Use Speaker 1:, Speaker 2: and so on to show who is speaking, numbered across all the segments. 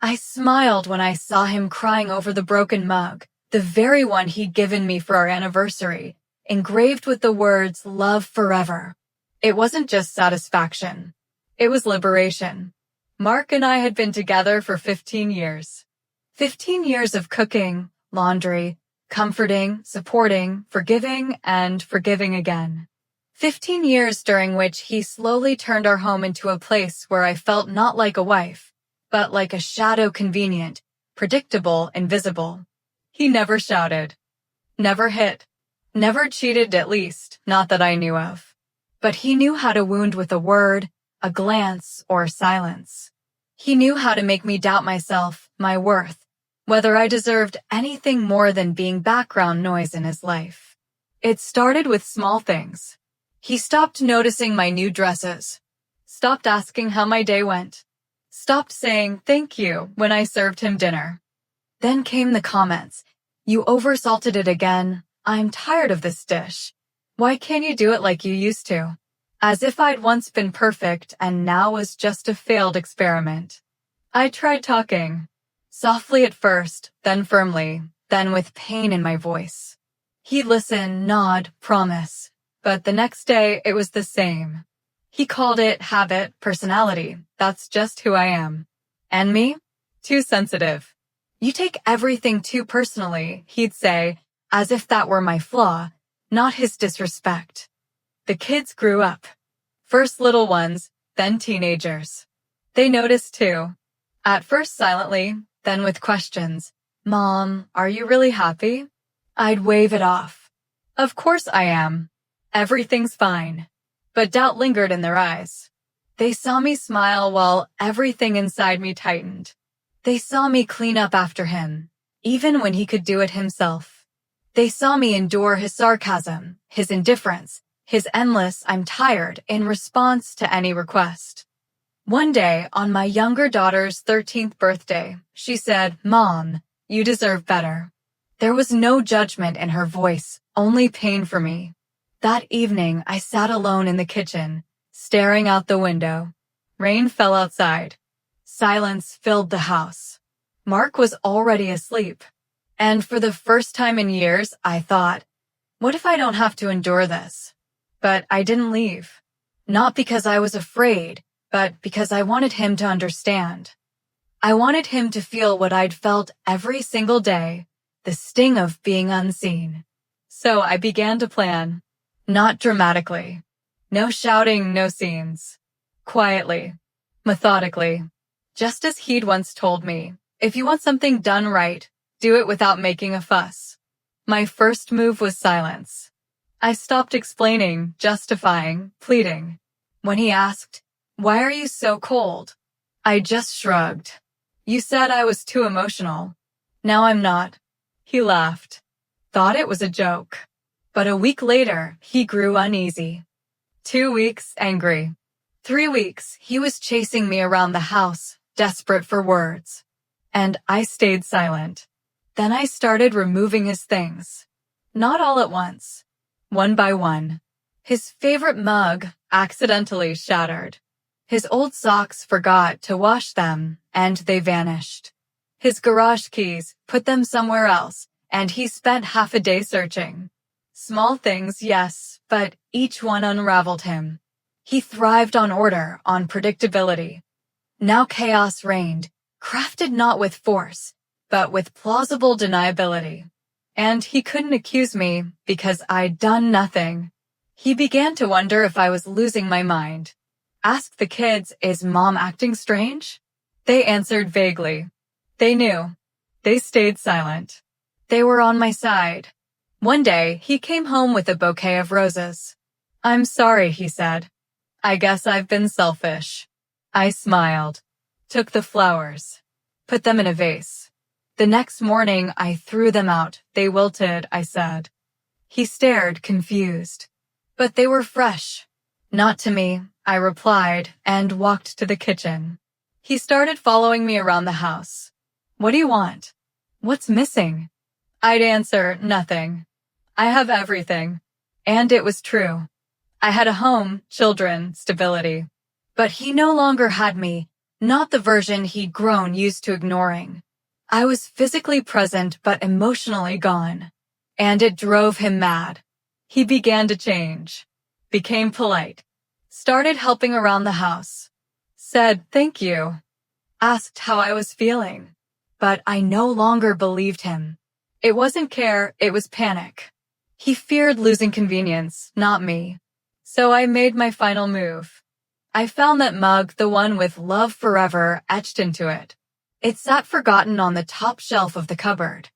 Speaker 1: I smiled when I saw him crying over the broken mug, the very one he'd given me for our anniversary, engraved with the words, "Love forever." It wasn't just satisfaction. It was liberation. Mark and I had been together for 15 years. 15 years of cooking, laundry, comforting, supporting, forgiving, and forgiving again. 15 years during which he slowly turned our home into a place where I felt not like a wife, but like a shadow, convenient, predictable, invisible. He never shouted, never hit, never cheated, at least, not that I knew of. But he knew how to wound with a word, a glance, or silence. He knew how to make me doubt myself, my worth, whether I deserved anything more than being background noise in his life. It started with small things. He stopped noticing my new dresses, stopped asking how my day went, stopped saying thank you when I served him dinner. Then came the comments. "You oversalted it again. I'm tired of this dish. Why can't you do it like you used to?" As if I'd once been perfect and now was just a failed experiment. I tried talking. Softly at first, then firmly, then with pain in my voice. He'd listen, nod, promise. But the next day, it was the same. He called it habit, personality. That's just who I am. And me? Too sensitive. "You take everything too personally," he'd say, as if that were my flaw, not his disrespect. The kids grew up. First little ones, then teenagers. They noticed too. At first silently, then with questions. "Mom, are you really happy?" I'd wave it off. "Of course I am. Everything's fine." But doubt lingered in their eyes. They saw me smile while everything inside me tightened. They saw me clean up after him, even when he could do it himself. They saw me endure his sarcasm, his indifference, his endless "I'm tired" in response to any request. One day, on my younger daughter's 13th birthday, she said, "Mom, you deserve better." There was no judgment in her voice, only pain for me. That evening, I sat alone in the kitchen, staring out the window. Rain fell outside. Silence filled the house. Mark was already asleep. And for the first time in years, I thought, what if I don't have to endure this? But I didn't leave. Not because I was afraid, but because I wanted him to understand. I wanted him to feel what I'd felt every single day, the sting of being unseen. So I began to plan. Not dramatically. No shouting, no scenes. Quietly. Methodically. Just as he'd once told me, if you want something done right, do it without making a fuss. My first move was silence. I stopped explaining, justifying, pleading. When he asked, "Why are you so cold?" I just shrugged. "You said I was too emotional. Now I'm not." He laughed. Thought it was a joke. But a week later, he grew uneasy. 2 weeks, angry. 3 weeks, he was chasing me around the house, desperate for words. And I stayed silent. Then I started removing his things. Not all at once. One by one. His favorite mug accidentally shattered. His old socks, forgot to wash them, and they vanished. His garage keys, put them somewhere else, and he spent half a day searching. Small things, yes, but each one unraveled him. He thrived on order, on predictability. Now chaos reigned, crafted not with force, but with plausible deniability. And he couldn't accuse me because I'd done nothing. He began to wonder if I was losing my mind. Asked the kids, "Is Mom acting strange?" They answered vaguely. They knew. They stayed silent. They were on my side. One day, he came home with a bouquet of roses. "I'm sorry," he said. "I guess I've been selfish." I smiled. Took the flowers. Put them in a vase. The next morning, I threw them out. "They wilted," I said. He stared, confused. "But they were fresh." "Not to me," I replied, and walked to the kitchen. He started following me around the house. "What do you want? What's missing?" I'd answer, "Nothing. I have everything." And it was true. I had a home, children, stability. But he no longer had me, Not the version he'd grown used to ignoring. I was physically present but emotionally gone. And it drove him mad. He began to change. Became polite. Started helping around the house. Said thank you. Asked how I was feeling. But I no longer believed him. It wasn't care, it was panic. He feared losing convenience, not me. So I made my final move. I found that mug, the one with love forever, etched into it. It sat forgotten on the top shelf of the cupboard.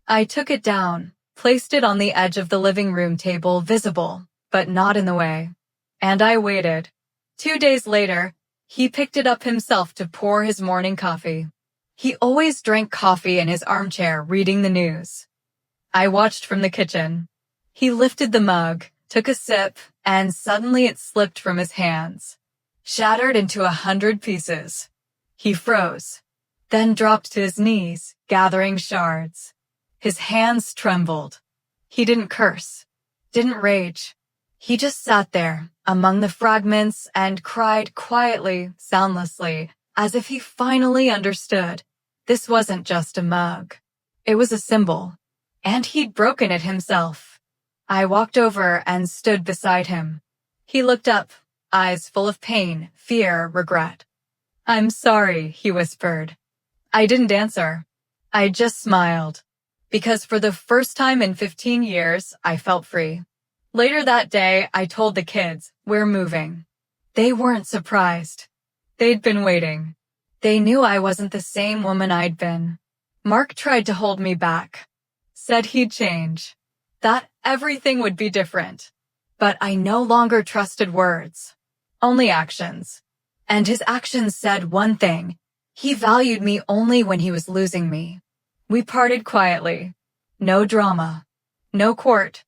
Speaker 1: I took it down, placed it on the edge of the living room table, visible, but not in the way. And I waited. 2 days later, he picked it up himself to pour his morning coffee. He always drank coffee in his armchair reading the news. I watched from the kitchen. He lifted the mug, took a sip, and suddenly it slipped from his hands. Shattered into 100 pieces. He froze, then dropped to his knees, gathering shards. His hands trembled. He didn't curse, didn't rage. He just sat there, among the fragments, and cried quietly, soundlessly, as if he finally understood. This wasn't just a mug. It was a symbol. And he'd broken it himself. I walked over and stood beside him. He looked up, eyes full of pain, fear, regret. "I'm sorry," he whispered. I didn't answer. I just smiled. Because for the first time in 15 years, I felt free. Later that day, I told the kids, "We're moving." They weren't surprised. They'd been waiting. They knew I wasn't the same woman I'd been. Mark tried to hold me back. Said he'd change. That everything would be different. But I no longer trusted words. Only actions. And his actions said one thing. He valued me only when he was losing me. We parted quietly. No drama. No court.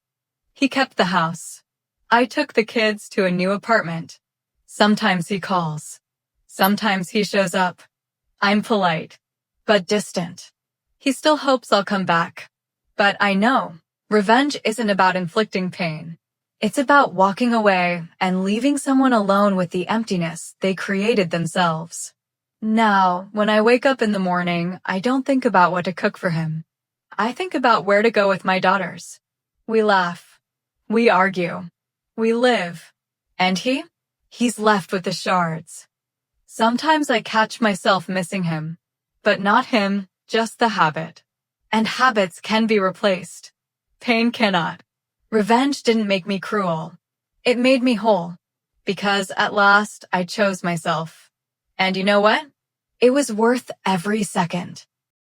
Speaker 1: He kept the house. I took the kids to a new apartment. Sometimes he calls. Sometimes he shows up. I'm polite, but distant. He still hopes I'll come back. But I know, revenge isn't about inflicting pain. It's about walking away and leaving someone alone with the emptiness they created themselves. Now, when I wake up in the morning, I don't think about what to cook for him. I think about where to go with my daughters. We laugh. We argue. We live. And he's left with the shards. Sometimes I catch myself missing him. But not him, just the habit. And habits can be replaced. Pain cannot. Revenge didn't make me cruel. It made me whole. Because at last I chose myself. And you know what? It was worth every second.